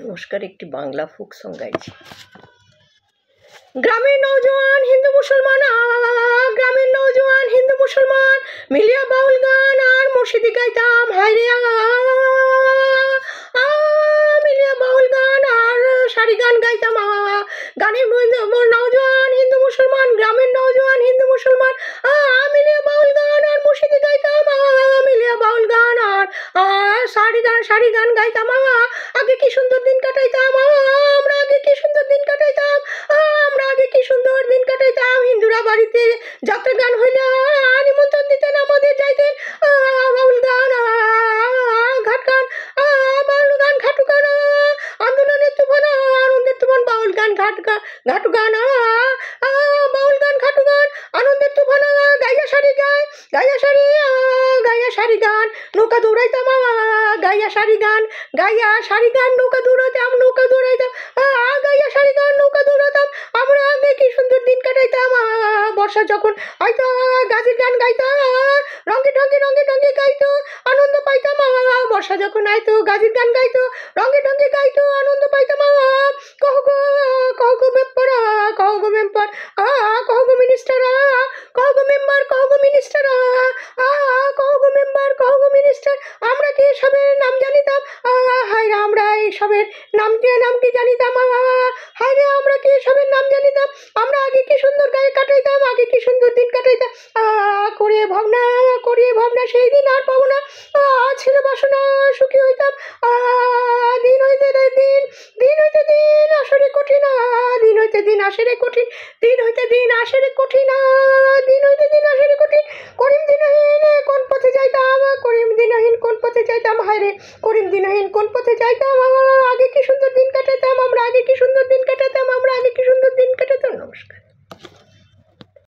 নমস্কার, একটি Bangla folk song গাইছি। গ্রামের নৌজওয়ান হিন্দু মুসলমান, গ্রামের নৌজওয়ান হিন্দু মুসলমান মিলিয়া বাউল গান আর মুর্শিদি গাইতাম। হায়রে মিলিয়া বাউল গান আর সারি গান গাইতাম। গানের নৌজওয়ান হিন্দু মুসলমান, গ্রামের নৌজওয়ান হিন্দু মুসলমান মিলিয়া বাউল গান আর মুর্শিদি গাইতাম। মিলিয়া বাউল গান আর সারি গান গাইতাম। আগে কি সুন্দর দিন কাটাইতাম আমরা, আগে কি সুন্দর দিন কাটাইতাম আমরা, আগে কি সুন্দর দিন কাটাইতাম। হিন্দুরা বাড়িতে যাত্রা গান হইলে নিমন্ত্রণ দিতেন, আমাদের যাইতেন। বাউল গান, ঘাট গান, বাউল গান, ঘাটু গান, আন্দোলনের তুফান, আনন্দের তুফান। বাউল গান, ঘাটু গান, বাউল গান, ঘাটু গান, আনন্দের তুফান। গাইয়া সারি গান নৌকা দৌড়াইতাম। গাইয়া সারি গান নৌকা দৌড়াইতাম, গাইয়া সারি গান নৌকা দৌড়াতাম। আমরা আগে কি সুন্দর দিন কাটাইতাম। বর্ষা যখন হয়তো গাছের গান গাইতাম, রঙে ঢঙ্গে গাইতো, আনন্দ পাইতাম। বর্ষা যখন হয়তো গাছের গান গাইতো, রঙে ঢঙ্গে গাইতো, আনন্দ পাইতাম। কহ গো মেম্বার, কহ গো মেম্বার, কহ গো মিনিস্টার, কহ গো মেম্বার, কহ গো মিনিস্টার, কহ গো মেম্বার, কহ গো মিনিস্টার। আমরা কি এসবের নাম জানিতাম? হায় রে, আমরা এইসবের নাম কি জানিতাম? হায় রে, আমরা কি এসবের নাম জানিতাম? আমরা আগে কি সুন্দর গায়ে কাটাইতাম, আগে কি সুন্দর দিন কাটাইতাম। করিয়ে ভাবনা সেই দিন আর পাবো না। ছেলে বাসনা সুখী হইতাম। দিন হইতে দিন আসরে কঠিন, দিন হইতে দিন আসরে কঠিন, দিন হইতে দিন আসরে কঠিন, দিন হইতে দিন আসরে কঠিন। করিম দিন